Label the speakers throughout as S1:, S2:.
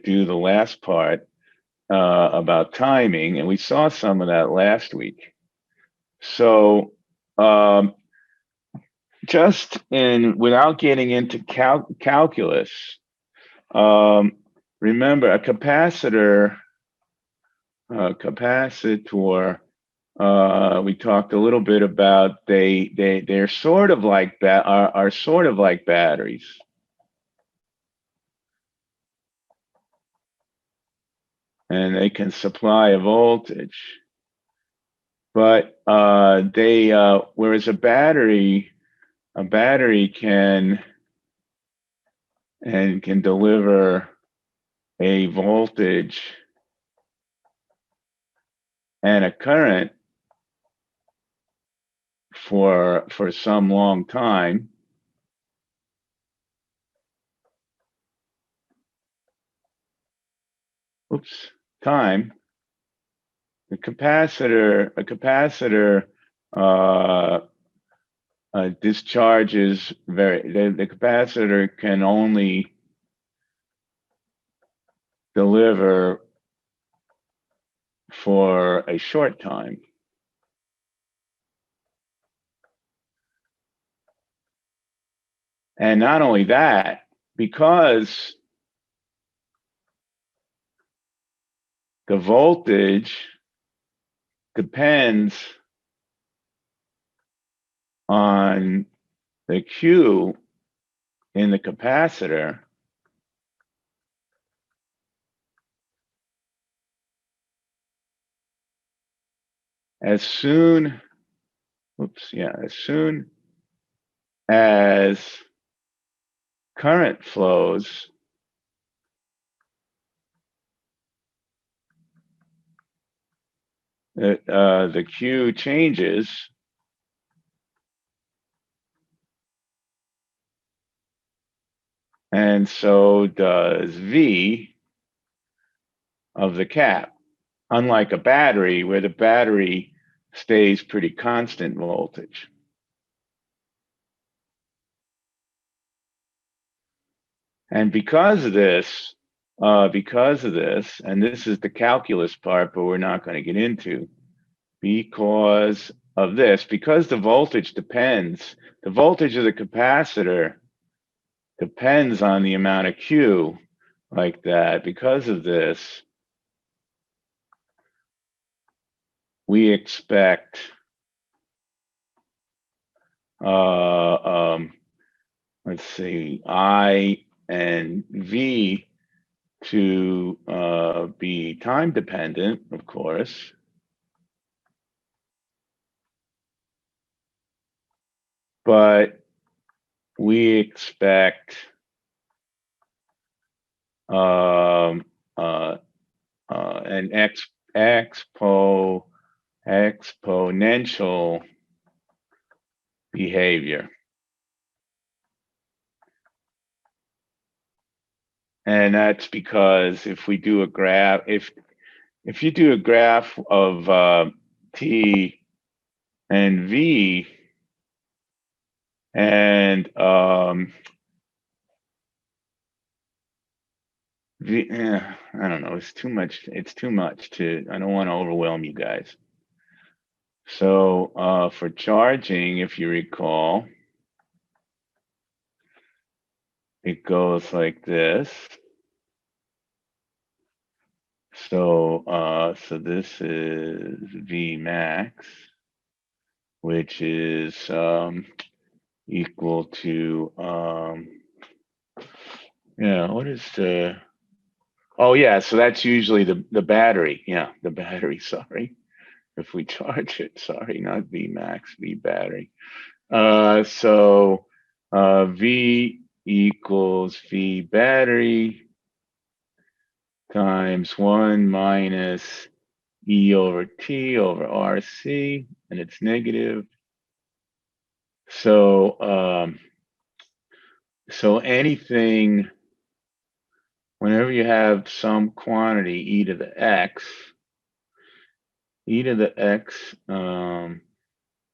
S1: do the last part about timing, and we saw some of that last week. So just without getting into calculus, remember a capacitor, we talked a little bit about they're sort of like are sort of like batteries. And they can supply a voltage. But whereas a battery can deliver a voltage and a current for some long time. Time. A capacitor discharges the capacitor can only deliver for a short time. And not only that, because the voltage depends on the Q in the capacitor, as soon as current flows, the Q changes, and so does V of the cap. Unlike a battery, where the battery stays pretty constant voltage. And because of this, and this is the calculus part, but we're not going to get into, because of this, because the voltage of the capacitor depends on the amount of Q like that. Because of this, we expect let's see, I and V to be time dependent, of course. But we expect an exponential behavior. And that's because if we do a graph, if you do a graph of T and V, and I don't know, it's too much. I don't want to overwhelm you guys. So for charging, if you recall, it goes like this. So this is V max, which is equal to what is the, oh yeah, so that's usually the battery. Yeah, the battery, sorry. If we charge it, sorry, not V max, V battery. So V equals V battery times 1 minus E over T over RC, and it's negative. So anything, whenever you have some quantity e to the x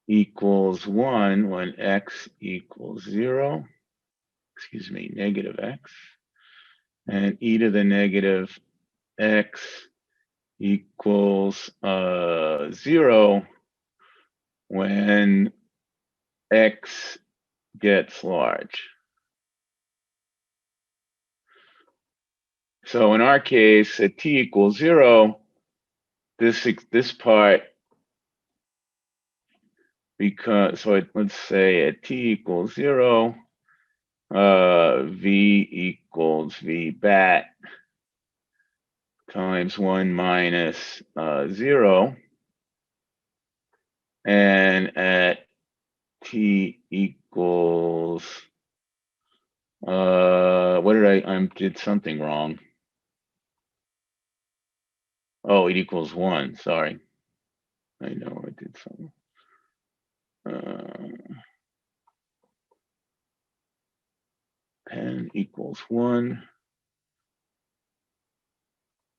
S1: equals 1 when x equals 0, negative x. and e to the negative x equals 0 when x gets large. So in our case, at t equals 0, this part, because let's say at t equals 0, v equals v bat times 1 minus 0, and at t equals what did I did something wrong. Oh, it equals 1. Sorry, I know I did something. N equals 1,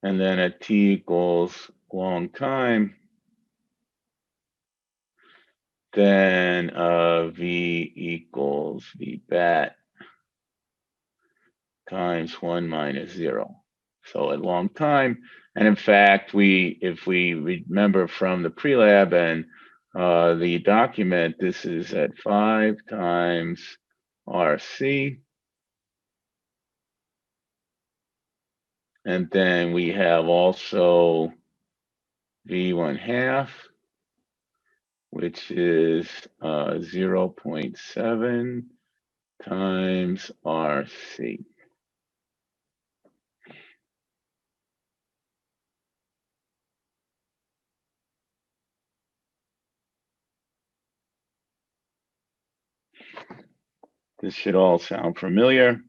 S1: and then at t equals long time, then v equals v bat times 1 minus 0. So at long time, and in fact, if we remember from the pre-lab and the document, this is at 5 times RC. And then we have also v1/2, which is 0.7 times RC. This should all sound familiar.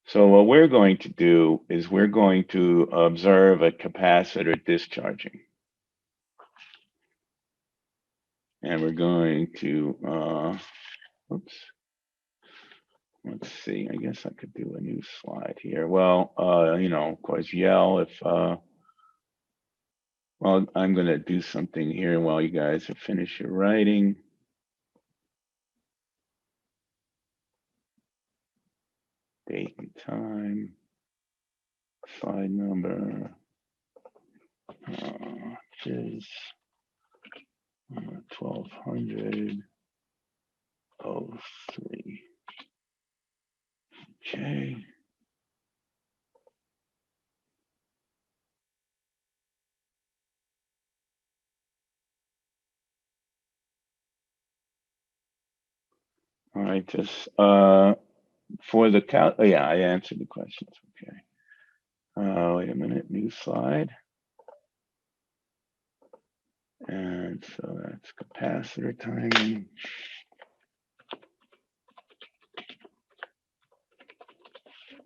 S1: So what we're going to do is we're going to observe a capacitor discharging. And we're going to, oops, let's see, I guess I could do a new slide here. Well, of course, yell if, well, I'm going to do something here while you guys have finished your writing. Date and time, slide number, Phys 1200. 03. Okay. All right, just for the count. Oh, yeah, I answered the questions. Okay. Wait a minute, new slide. And so that's capacitor timing.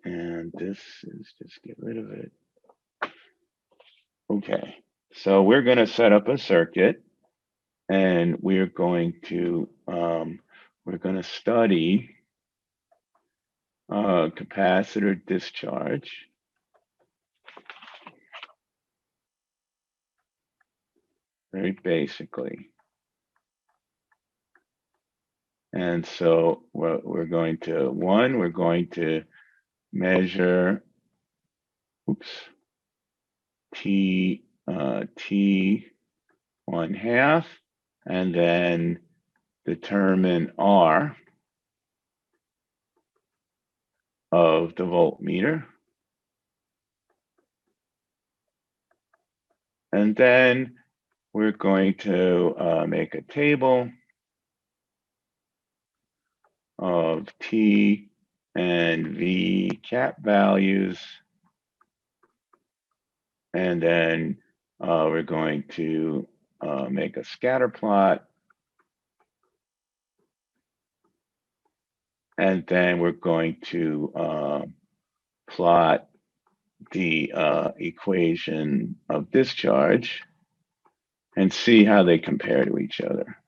S1: And this is just get rid of it. Okay, so we're going to set up a circuit, and we're going to study capacitor discharge. Very basically. And so we're going to measure, t 1/2, and then determine R of the voltmeter. And then we're going to make a table of T and V cap values. And then we're going to make a scatter plot. And then we're going to plot the equation of discharge and see how they compare to each other.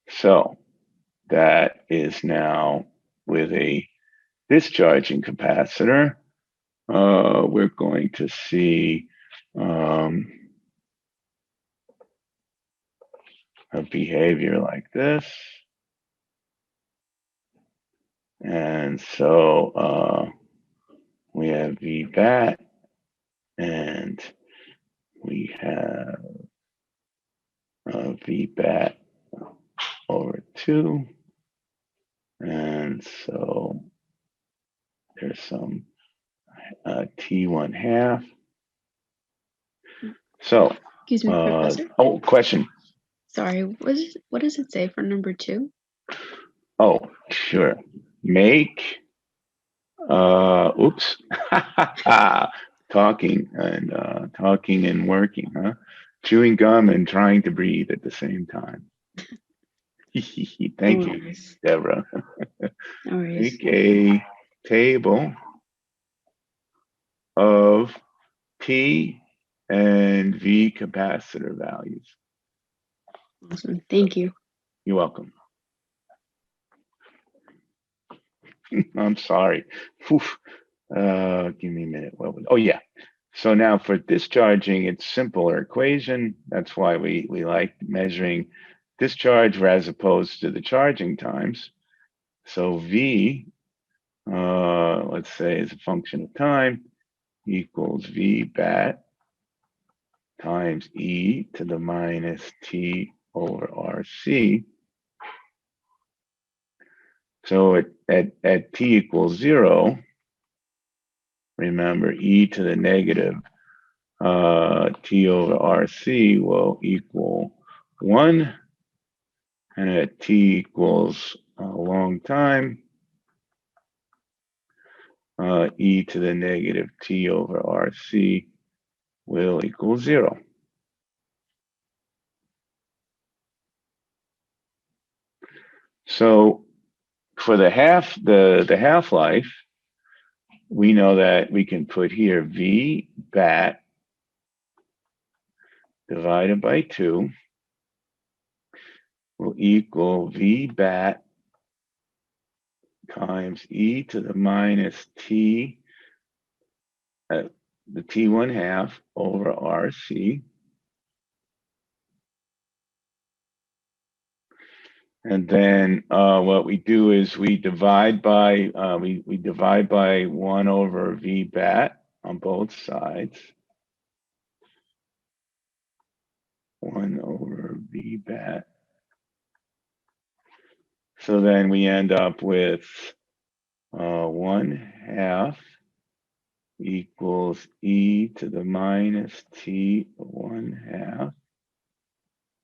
S1: So that is now with a discharging capacitor. We're going to see a behavior like this. And so we have V bat, and we have V bat over 2. And so there's some T1 half. So,
S2: excuse me, Professor.
S1: Oh, question.
S2: Sorry, what does it say for number 2?
S1: Oh, sure. Make, oops, talking and working, huh? Chewing gum and trying to breathe at the same time. Thank you, Deborah.
S2: No worries.
S1: Make a table of P and V capacitor values.
S2: Awesome. Thank you.
S1: You're welcome. I'm sorry. Give me a minute. Oh yeah. So now for discharging, it's simpler equation. That's why we like measuring discharge as opposed to the charging times. So V, let's say is a function of time, equals V bat times E to the minus T over RC. So at T equals 0, remember E to the negative T over RC will equal 1. And at T equals a long time, E to the negative T over RC will equal 0. So for the half-life, we know that we can put here V bat divided by 2 will equal V bat times E to the minus T, the T1 half over RC. And then what we do is we divide by we divide by 1 over V bat on both sides. 1 over V bat. So then we end up with 1/2 equals E to the minus T 1/2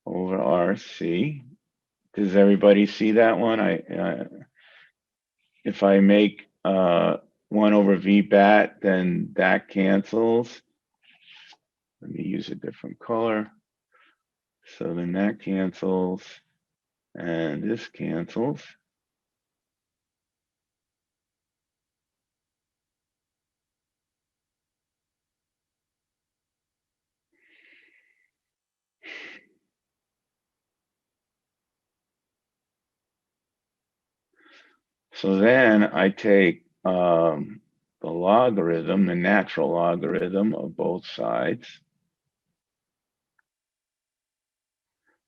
S1: over RC. Does everybody see that one? If I make 1 over V bat, then that cancels. Let me use a different color. So then that cancels, and this cancels. So then I take the logarithm, the natural logarithm of both sides,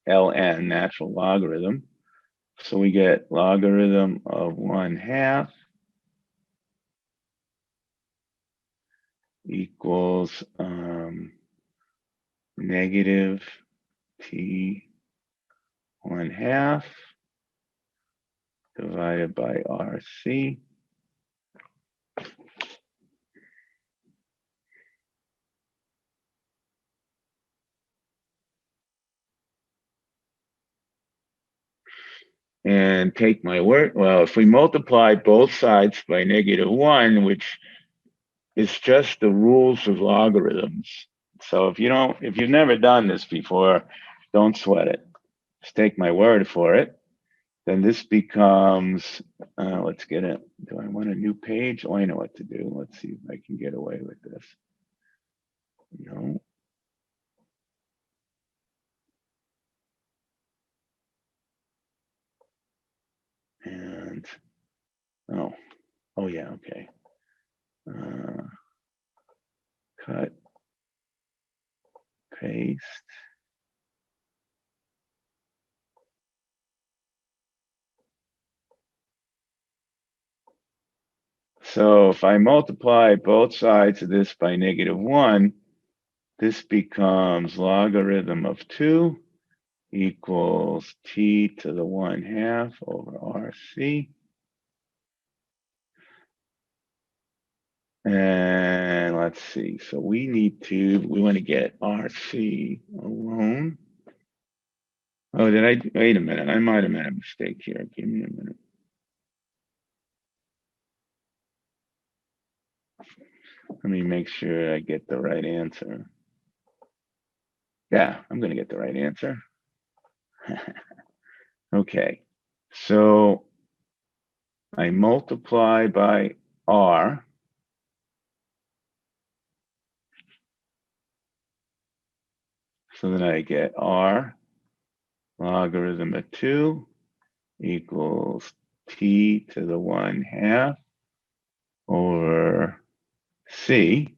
S1: ln, natural logarithm. So we get logarithm of 1/2 equals negative T 1/2 divided by RC. And take my word. Well, if we multiply both sides by -1, which is just the rules of logarithms. So if you've never done this before, don't sweat it. Just take my word for it. Then this becomes, let's get it. Do I want a new page? Oh, I know what to do. Let's see if I can get away with this. No. And, oh yeah, okay. Cut, paste. So if I multiply both sides of this by -1, this becomes logarithm of 2 equals t to the 1/2 over RC. And let's see, so we want to get RC alone. Oh, wait a minute, I might have made a mistake here. Give me a minute. Let me make sure I get the right answer. Yeah, I'm going to get the right answer. Okay, so I multiply by R. So then I get R logarithm of 2 equals t to the 1/2 over C.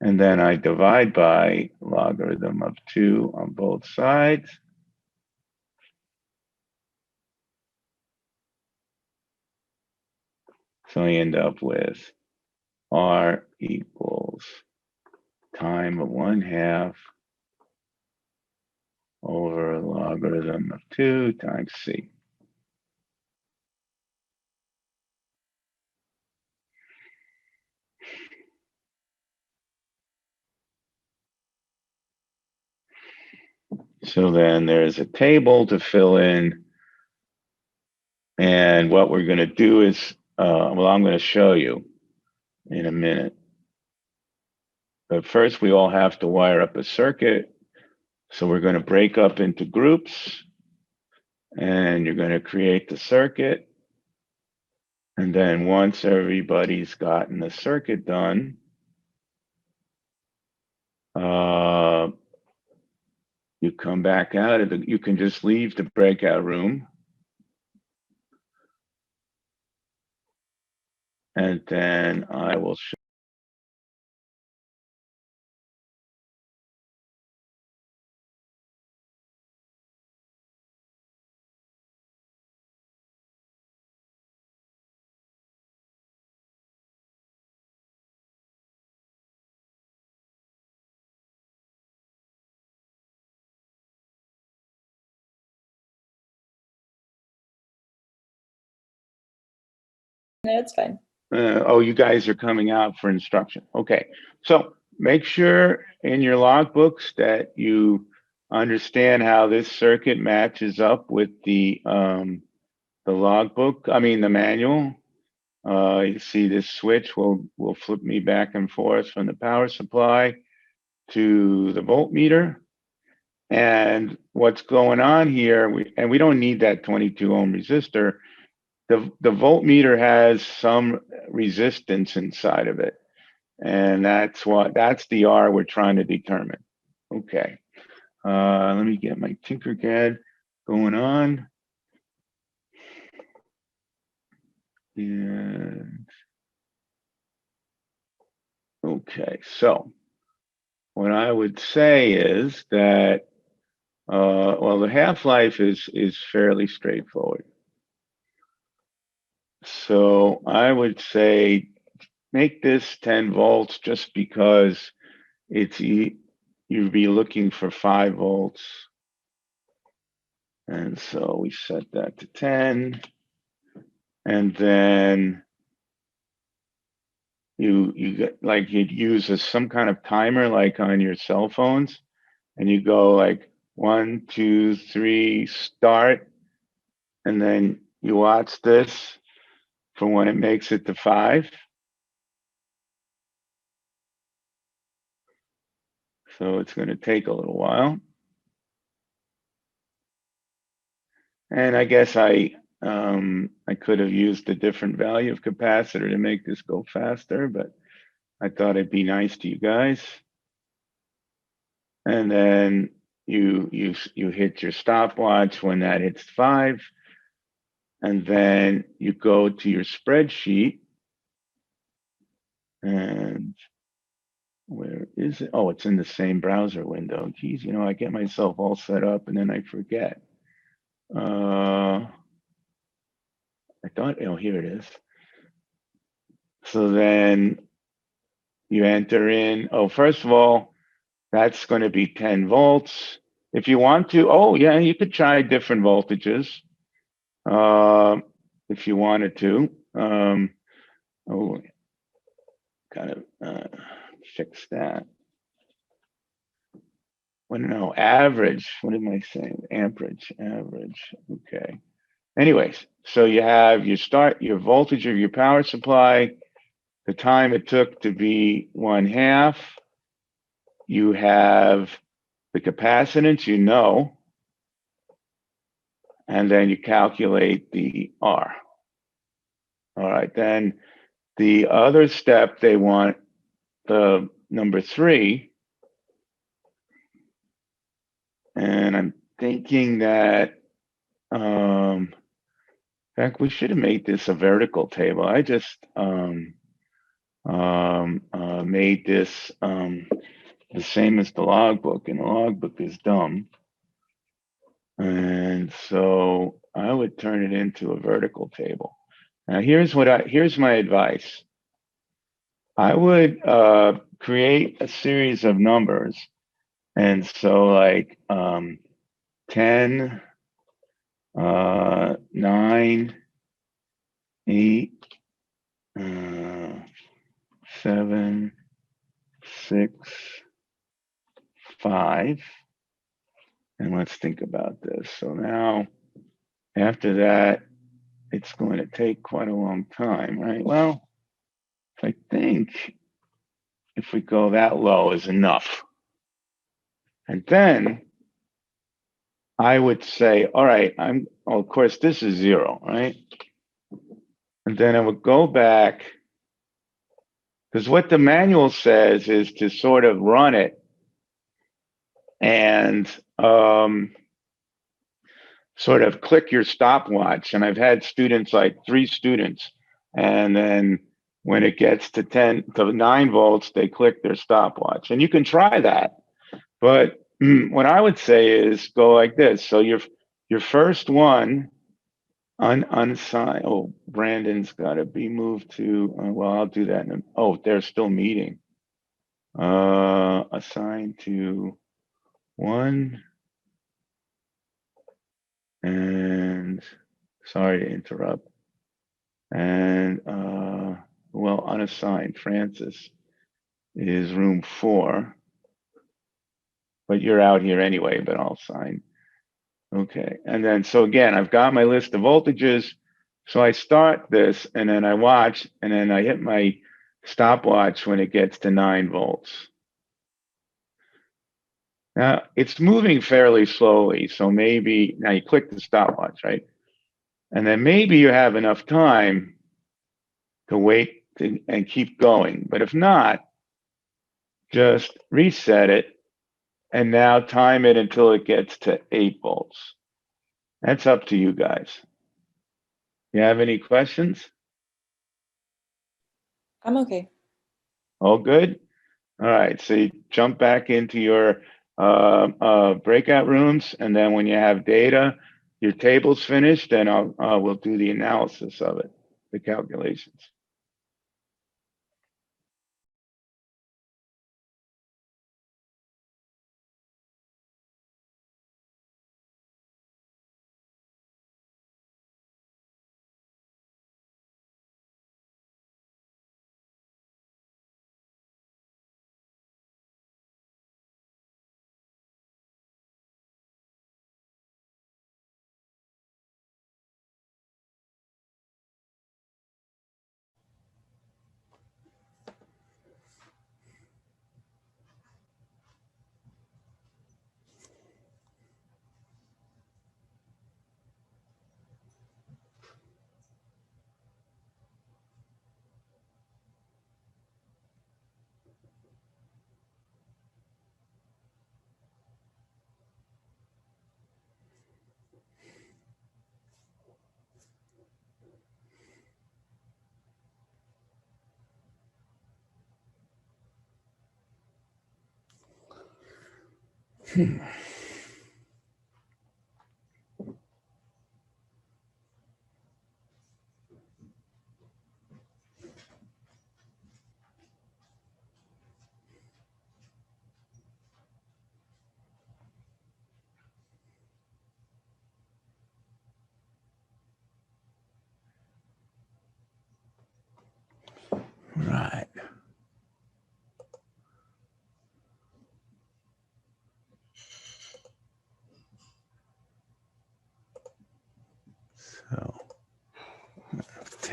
S1: And then I divide by logarithm of 2 on both sides. So I end up with R equals time of 1/2 over logarithm of 2 times C. So then there's a table to fill in. And what we're going to do is, well, I'm going to show you in a minute. But first, we all have to wire up a circuit. So we're going to break up into groups. And you're going to create the circuit. And then once everybody's gotten the circuit done, you come back out of you can just leave the breakout room. And then I will show.
S3: No, it's fine.
S1: Oh, you guys are coming out for instruction. Okay. So make sure in your logbooks that you understand how this circuit matches up with the logbook, the manual. You see this switch will flip me back and forth from the power supply to the voltmeter. And what's going on here, we don't need that 22 ohm resistor. The voltmeter has some resistance inside of it. And that's the R we're trying to determine. Okay. Let me get my Tinkercad going on. And okay, so what I would say is that well, the half-life is fairly straightforward. So I would say make this 10 volts just because you'd be looking for 5 volts. And so we set that to 10. And then you get like you'd use some kind of timer like on your cell phones, and you go like 1, 2, 3, start, and then you watch this for when it makes it to 5. So it's going to take a little while. And I guess I could have used a different value of capacitor to make this go faster, but I thought it'd be nice to you guys. And then you hit your stopwatch when that hits 5. And then you go to your spreadsheet. And where is it? Oh, it's in the same browser window. Geez, I get myself all set up and then I forget. I thought, oh, here it is. So then you enter in, oh, first of all, that's going to be 10 volts. If you want to, oh yeah, you could try different voltages if you wanted to. Oh, gotta fix that. What no, average. What am I saying? Amperage, average. Okay. Anyways, so you have your voltage of your power supply, the time it took to be 1/2. You have the capacitance, and then you calculate the R. All right, then the other step, they want the number 3. And I'm thinking that, in fact, we should have made this a vertical table. I just made this the same as the logbook, and the logbook is dumb. And so I would turn it into a vertical table. Now here's my advice. I would create a series of numbers. And so like 10, 9, 8, 7, 6, 5. And let's think about this. So now after that, it's going to take quite a long time, right? Well, I think if we go that low is enough. And then I would say, all right, of course, this is 0, right? And then I would go back, because what the manual says is to sort of run it and sort of click your stopwatch. And I've had students, like 3 students, and then when it gets to 9 volts, they click their stopwatch. And you can try that. But what I would say is go like this. So your first one, unsigned. Oh, Brandon's got to be moved to. Well, I'll do that. Oh, they're still meeting. Assigned to 1. And sorry to interrupt. And well, unassigned. Francis is room 4. But you're out here anyway, but I'll sign. Okay, and then so again, I've got my list of voltages. So I start this and then I watch and then I hit my stopwatch when it gets to 9 volts. Now it's moving fairly slowly. So maybe now you click the stopwatch, right? And then maybe you have enough time to wait and keep going. But if not, just reset it and now time it until it gets to 8 volts. That's up to you guys. You have any questions?
S3: I'm okay.
S1: All good? All right, so you jump back into your breakout rooms, and then when you have data, your table's finished, then we'll do the analysis of it, the calculations.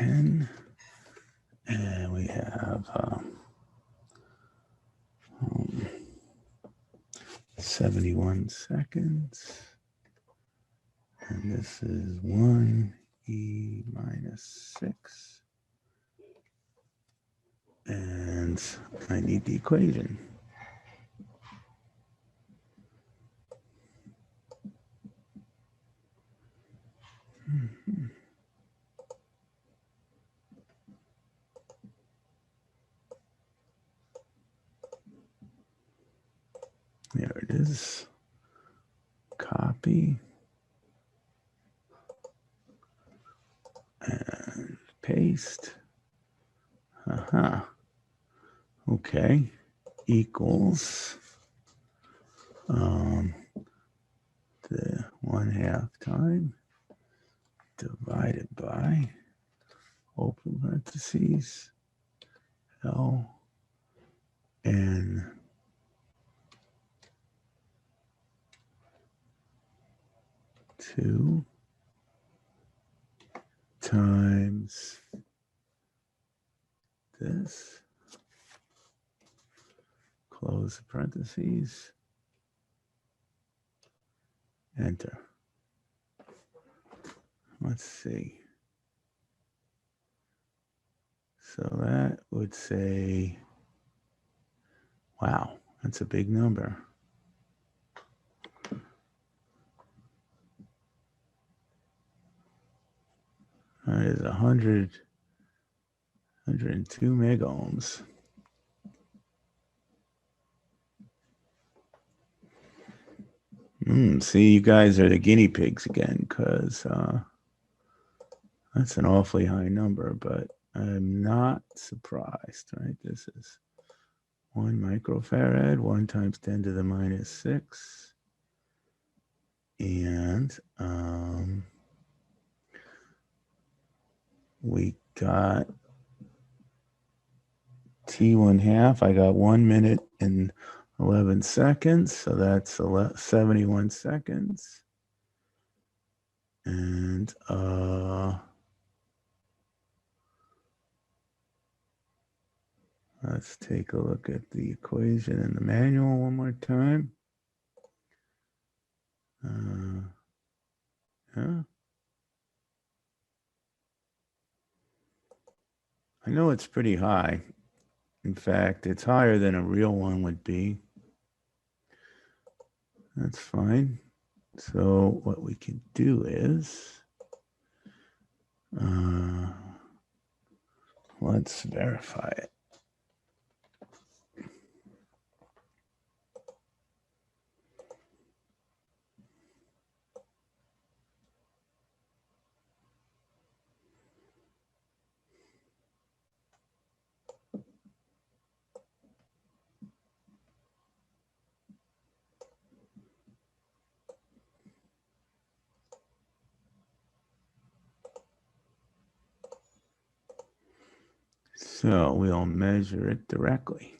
S4: 10. And we have 71 seconds. And this is 1e minus 6. And I need the equation. There it is. Copy. And paste. Okay. Equals the 1/2 time divided by, open parentheses, L N 2 times this, close the parentheses, enter. Let's see. So that would say, wow, that's a big number. That is 102 megohms. See, you guys are the guinea pigs again, because that's an awfully high number, but I'm not surprised, right? This is 1 microfarad, 1 times 10 to the minus 6. And we got T1/2. I got 1 minute and 11 seconds. So that's 71 seconds. And let's take a look at the equation in the manual one more time. Yeah. I know it's pretty high. In fact, it's higher than a real one would be. That's fine. So what we can do is, let's verify it. So we'll measure it directly.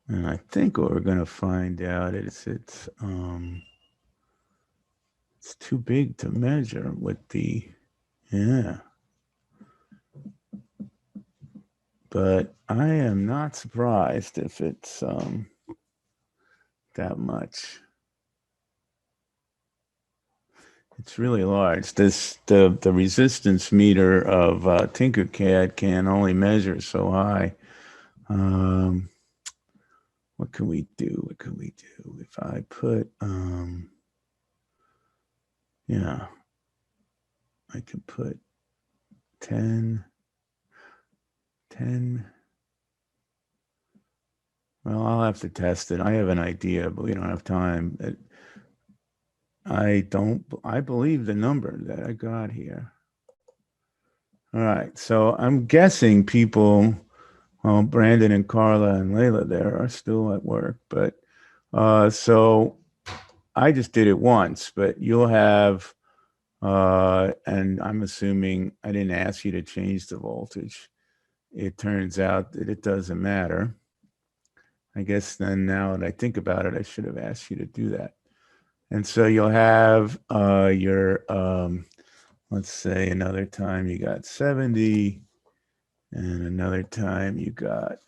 S4: And I think what we're going to find out is it's too big to measure with the, yeah. But I am not surprised if it's that much. It's really large. The resistance meter of Tinkercad can only measure so high. What can we do? What can we do? If I put, yeah, I can put 10. Well, I'll have to test it. I have an idea, but we don't have time. I believe the number that I got here. All right, so I'm guessing people, well, Brandon and Carla and Layla there are still at work, but so I just did it once, but you'll have, and I'm assuming I didn't ask you to change the voltage. It turns out that it doesn't matter. I guess then now that I think about it, I should have asked you to do that. And so you'll have your, let's say another time you got 70 and another time you got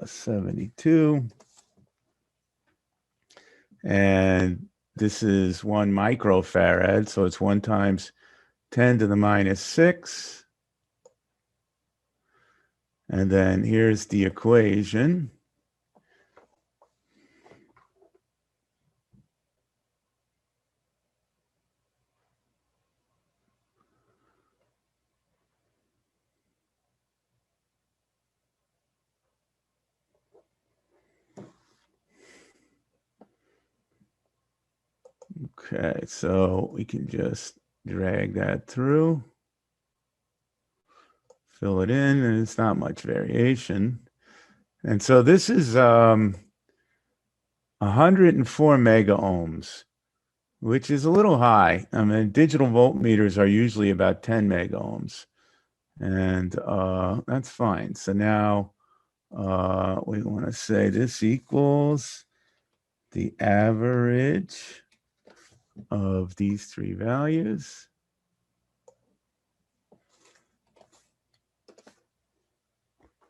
S4: 72. And this is 1 microfarad, so it's 1 times 10 to the minus 6. And then here's the equation. Okay, so we can just drag that through, fill it in, and it's not much variation. And so this is 104 mega ohms, which is a little high. I mean, digital voltmeters are usually about 10 mega ohms, and that's fine. So now we want to say this equals the average of these 3 values.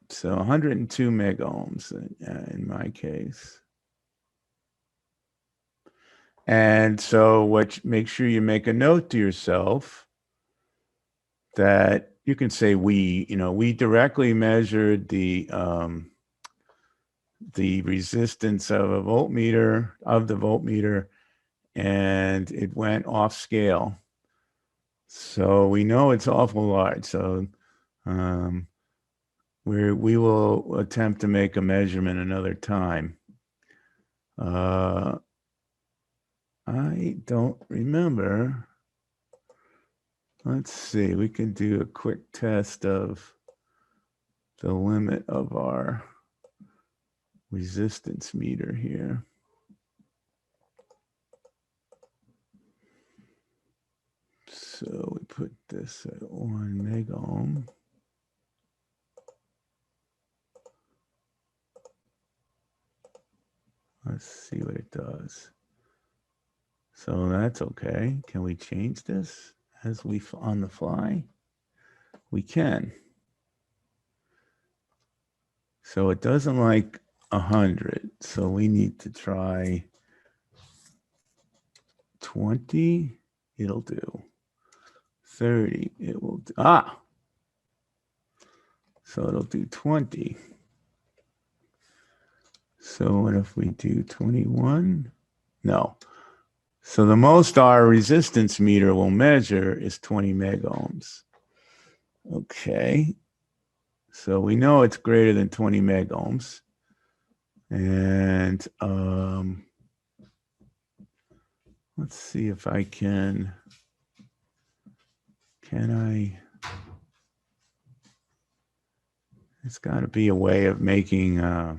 S4: So 102 mega ohms in my case. And so make sure you make a note to yourself that you can say we directly measured the resistance of the voltmeter, and it went off scale. So we know it's awful large. So we will attempt to make a measurement another time. I don't remember. Let's see, we can do a quick test of the limit of our resistance meter here. So we put this at 1 mega ohm. Let's see what it does. So that's okay. Can we change this as we on the fly? We can. So it doesn't like 100. So we need to try 20. It'll do. 30. It will do. So it'll do 20. So what if we do 21? No. So the most our resistance meter will measure is 20 mega ohms. Okay. So we know it's greater than 20 mega ohms. And let's see if I can it's got to be a way of making a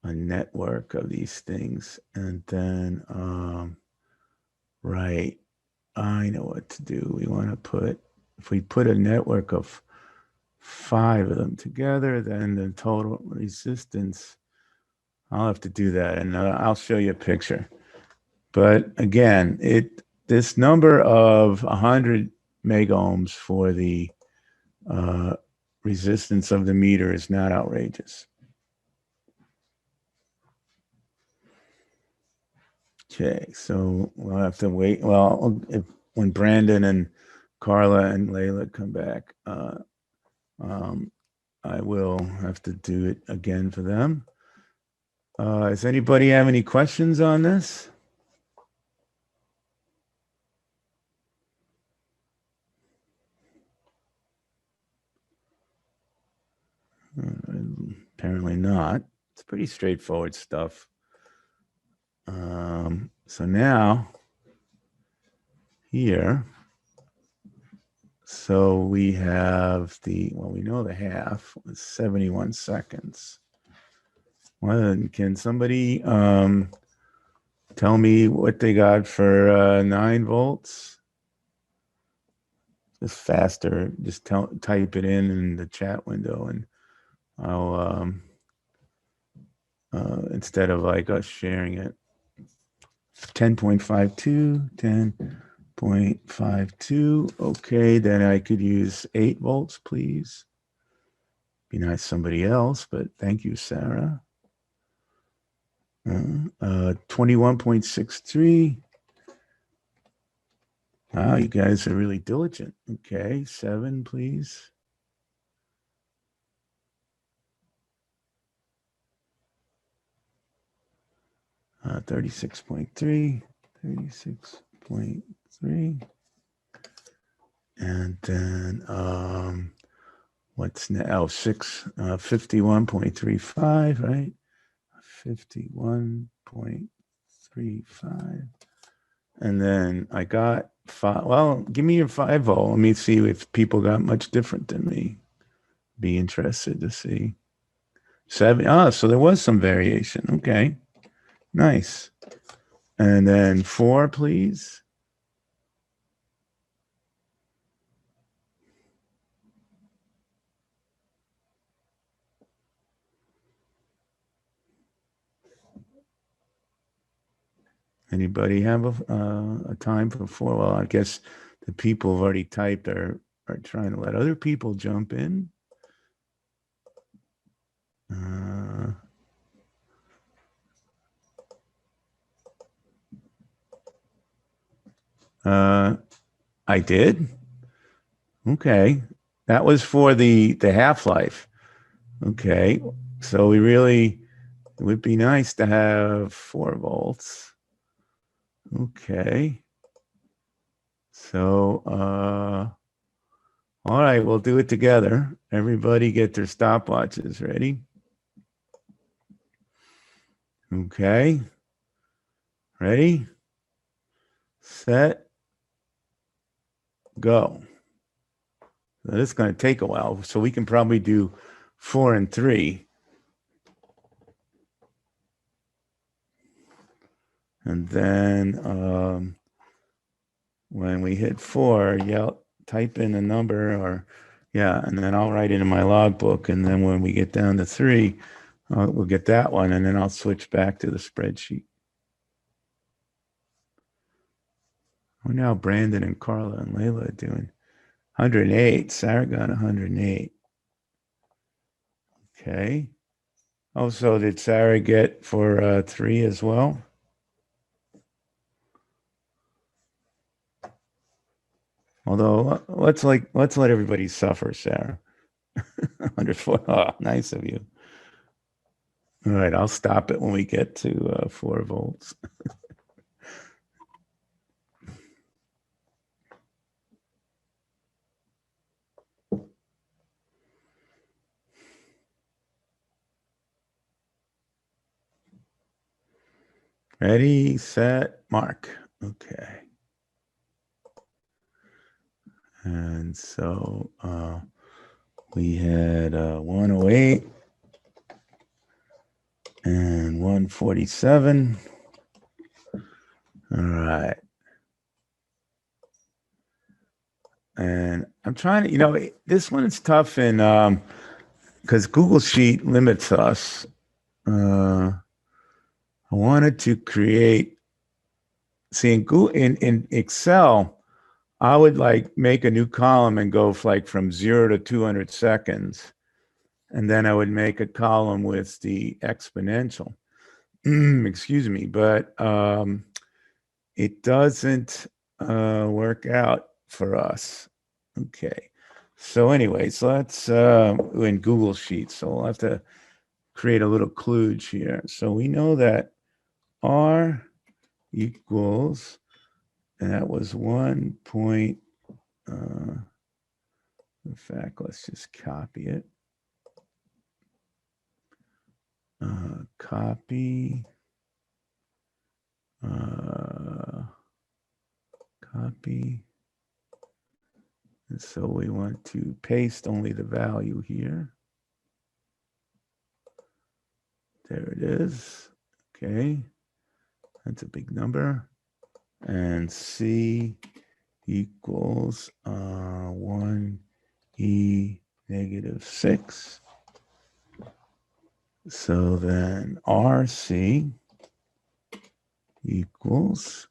S4: network of these things. And then, right, I know what to do. We want to if we put a network of 5 of them together, then the total resistance, I'll have to do that, and I'll show you a picture. But again, this number of 100 mega ohms for the resistance of the meter is not outrageous. Okay, so we'll have to wait. Well, when Brandon and Carla and Layla come back, I will have to do it again for them. Does anybody have any questions on this? Apparently not. It's pretty straightforward stuff. So now here, so we have we know the half was 71 seconds. Well, can somebody tell me what they got for 9 volts? Just faster, just type it in the chat window, and I'll instead of like us sharing it. 10.52, 10.52. Okay, then I could use 8 volts, please. Be nice somebody else, but thank you, Sarah. 21.63. Wow, you guys are really diligent. Okay, 7, please. Uh, 36.3, 36.3. And then what's now? Oh, 51.35, right? 51.35. And then I got 5. Well, give me your 5 volt. Let me see if people got much different than me. Be interested to see. 7. Oh, so there was some variation. Okay. Nice. And then 4, please. Anybody have a time for 4? Well, I guess the people who've already typed are trying to let other people jump in. I did. Okay, that was for the half-life. Okay, so it would be nice to have 4 volts. Okay, so all right, we'll do it together. Everybody get their stopwatches ready. Okay, ready, set, go. So this is going to take a while, so we can probably do 4 and 3. And then when we hit 4, type in a number and then I'll write it in my logbook. And then when we get down to 3, we'll get that one, and then I'll switch back to the spreadsheet. We're now Brandon and Carla and Layla doing 108. Sarah got 108. Okay. Oh, so did Sarah get for 3 as well? Although let's let everybody suffer, Sarah. 104. Oh, nice of you. All right, I'll stop it when we get to 4 volts. Ready, set, mark. Okay. And so we had 108 and 147. All right. And I'm trying to, this one is tough because Google Sheet limits us. I wanted to create, see in Excel, I would make a new column and go from 0 to 200 seconds. And then I would make a column with the exponential. Excuse me, but it doesn't work out for us. Okay. So anyways, let's in Google Sheets. So we'll have to create a little kludge here. So we know that R equals, and that was 1 point. In fact, let's just copy it. Copy. Copy. And so we want to paste only the value here. There it is. Okay. That's a big number. And C equals 1e negative 6. So then RC equals,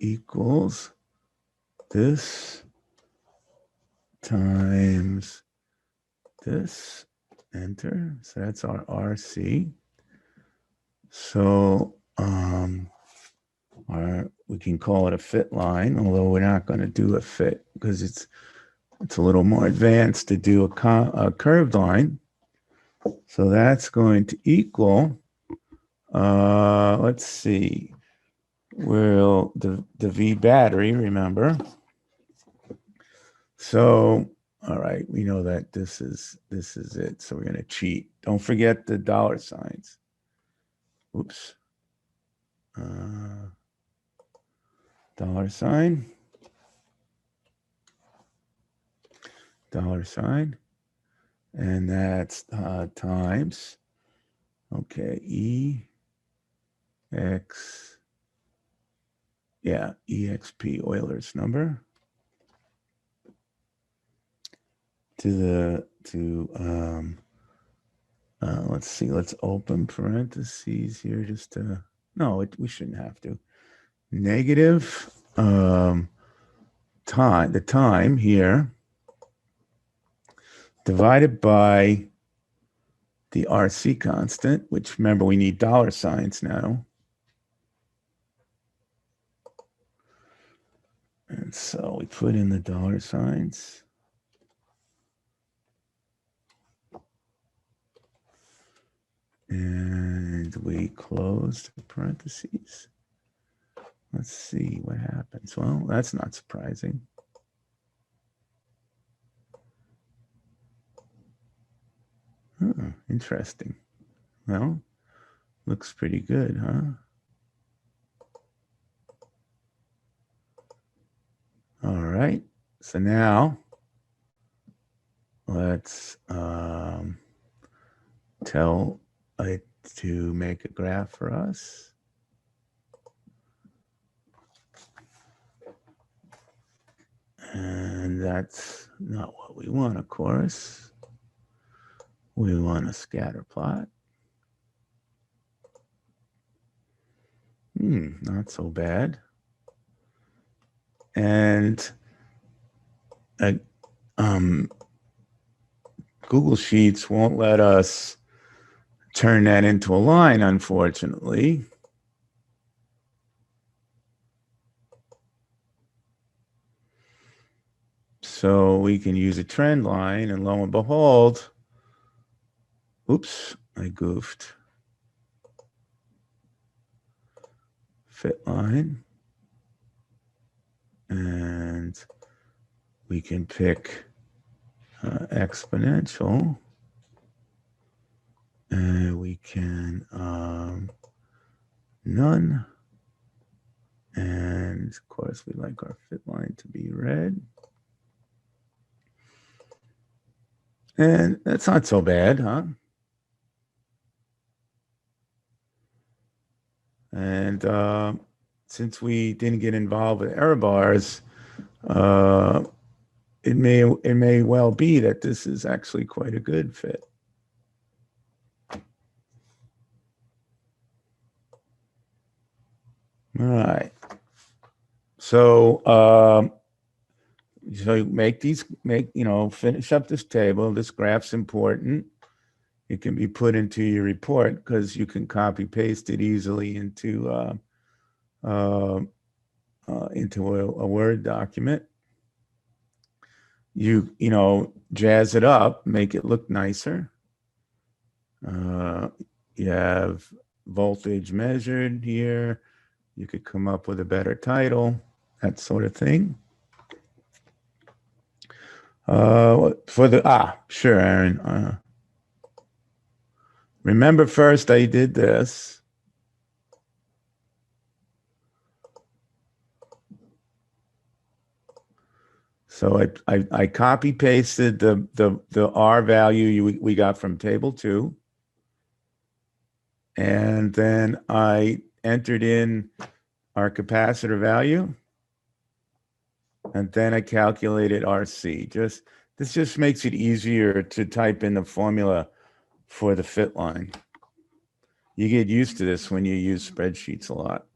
S4: equals this times this, enter. So that's our RC. So we can call it a fit line, although we're not going to do a fit because it's a little more advanced to do a curved line. So that's going to equal, let's see, well, the V battery, remember. So, all right, we know that this is it. So we're going to cheat. Don't forget the dollar signs. Oops. Dollar sign. Dollar sign. And that's times, okay, EXP Euler's number let's see, let's open parentheses here just to, no, we shouldn't have to. Negative the time here divided by the RC constant, which remember we need dollar signs now. And so we put in the dollar signs. And we close the parentheses. Let's see what happens. Well, that's not surprising. Oh, interesting. Well, looks pretty good, huh? All right. So now let's tell it to make a graph for us. And that's not what we want, of course. We want a scatter plot. Not so bad. And Google Sheets won't let us turn that into a line, unfortunately. So we can use a trend line, and lo and behold, oops, I goofed. Fit line. And we can pick exponential. And we can none. And of course, we like our fit line to be red. And that's not so bad, huh? And since we didn't get involved with error bars, it may well be that this is actually quite a good fit. All right. So finish up this table. This graph's important. It can be put into your report because you can copy paste it easily into a Word document. You jazz it up, make it look nicer. You have voltage measured here. You could come up with a better title, that sort of thing. Sure, Aaron. Remember first I did this. So I copy pasted the R value we got from table 2. And then I entered in our capacitor value. And then I calculated RC. This just makes it easier to type in the formula for the fit line. You get used to this when you use spreadsheets a lot.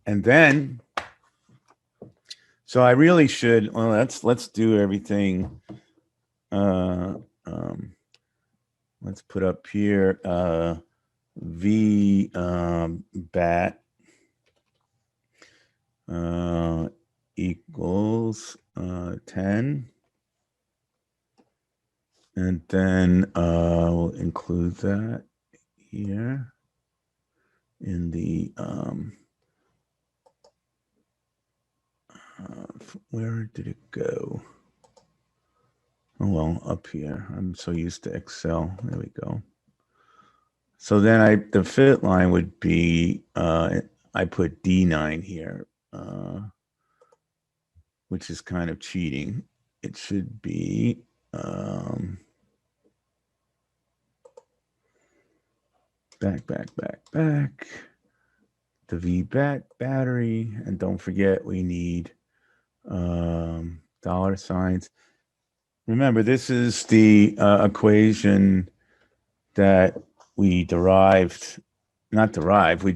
S4: And then, so I really should, well, let's do everything. Let's put up here, V bat equals 10. And then we'll include that here in the, where did it go? Oh, well, up here. I'm so used to Excel. There we go. So then the fit line would be, I put D9 here, which is kind of cheating. It should be, back, the VBAT battery. And don't forget, we need dollar signs. Remember, this is the equation that we derived, not derived,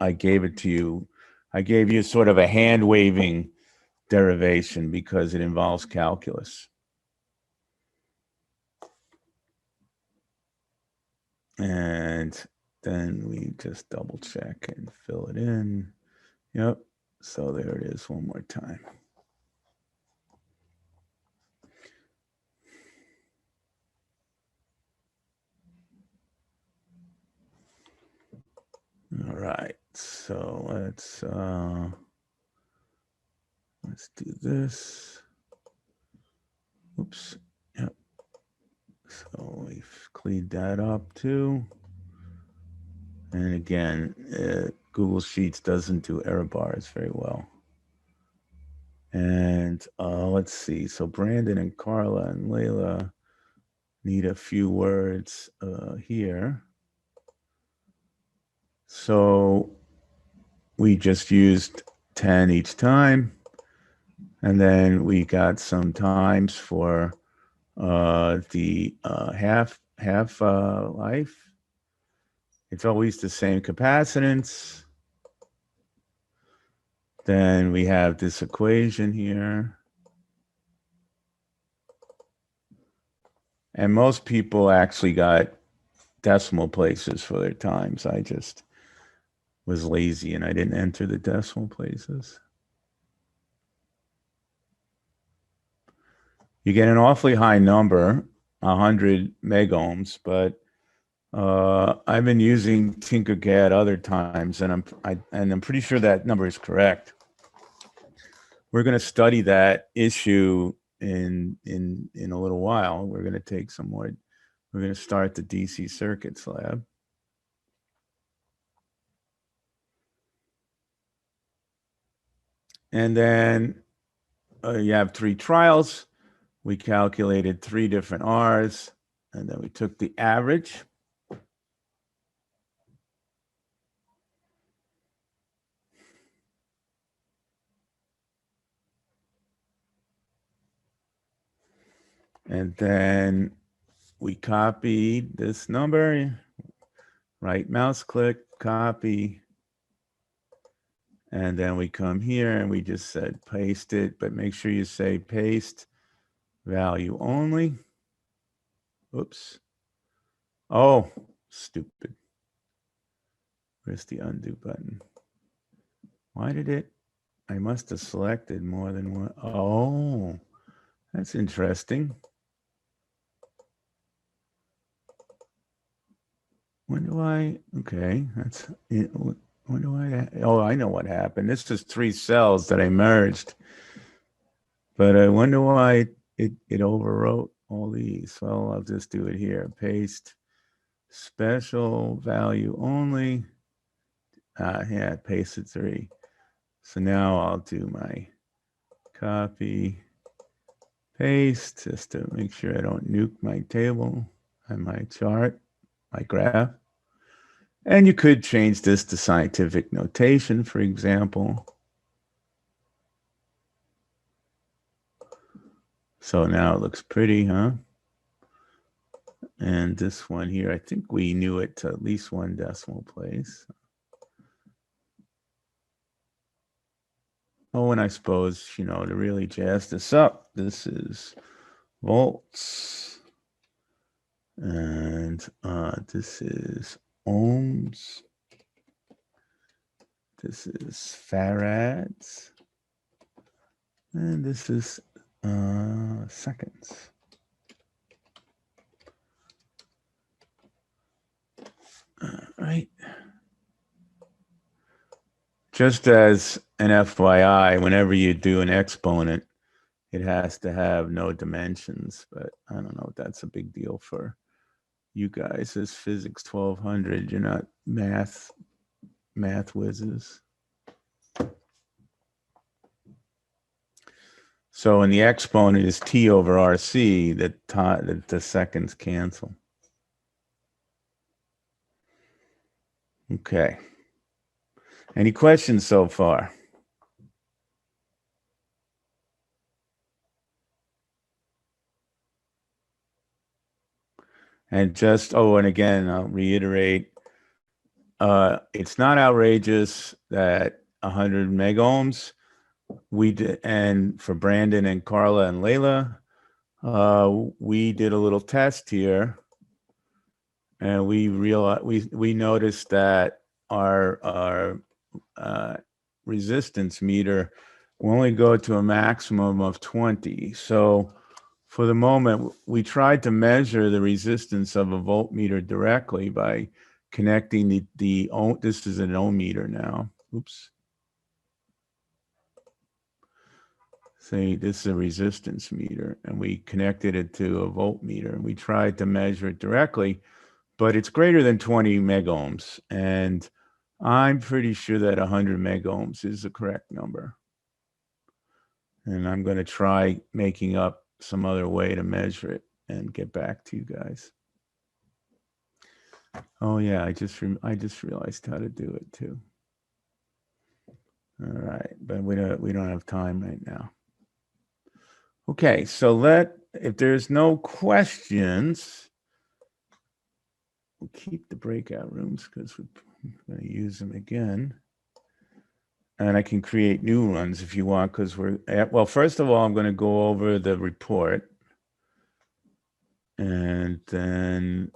S4: I gave it to you. I gave you sort of a hand waving derivation because it involves calculus. And then we just double check and fill it in. Yep. So there it is one more time. All right. So let's do this. Oops. Yep. So we've cleaned that up too. And again, Google Sheets doesn't do error bars very well. And let's see. So Brandon and Carla and Layla need a few words here. So we just used 10 each time. And then we got some times for the half life. It's always the same capacitance. Then we have this equation here. And most people actually got decimal places for their times. I just was lazy and I didn't enter the decimal places. You get an awfully high number, 100 megohms, but I've been using Tinkercad other times, and I'm pretty sure that number is correct. We're going to study that issue in a little while. We're going to take some more. We're going to start the DC circuits lab. And then you have 3 trials. We calculated 3 different R's, and then we took the average. And then we copied this number, right mouse click, copy. And then we come here and we just said paste it, but make sure you say paste value only. Oops. Oh, stupid. Where's the undo button? Why did it? I must have selected more than one. Oh, that's interesting. When do I, okay, that's it. When do I, oh, I know what happened. This is 3 cells that I merged. But I wonder why it overwrote all these. Well, I'll just do it here. Paste special value only. Yeah, pasted 3. So now I'll do my copy, paste, just to make sure I don't nuke my table and my chart, my graph. And you could change this to scientific notation, for example. So now it looks pretty, huh? And this one here, I think we knew it to at least one decimal place. Oh, and I suppose, you know, to really jazz this up, this is volts. And this is ohms. This is farads. And this is seconds. Right. Just as an FYI, whenever you do an exponent, it has to have no dimensions, but I don't know if that's a big deal for you guys as physics 1200. You're not math whizzes. So when the exponent is t over RC, the seconds cancel. Okay. Any questions so far? And just, oh, and again, I'll reiterate, it's not outrageous that 100 megohms, we did, and for Brandon and Carla and Layla, we did a little test here, and we realized, we noticed that our resistance meter will only go to a maximum of 20. So for the moment, we tried to measure the resistance of a voltmeter directly by connecting this is an ohm meter now. Oops. Say this is a resistance meter, and we connected it to a voltmeter, and we tried to measure it directly, but it's greater than 20 megohms. And I'm pretty sure that 100 megohms is the correct number. And I'm going to try making up some other way to measure it and get back to you guys. Oh yeah, I just realized how to do it too. All right, but we don't have time right now. Okay, so if there's no questions, we'll keep the breakout rooms because we're going to use them again. And I can create new ones if you want, because well, first of all, I'm going to go over the report. And then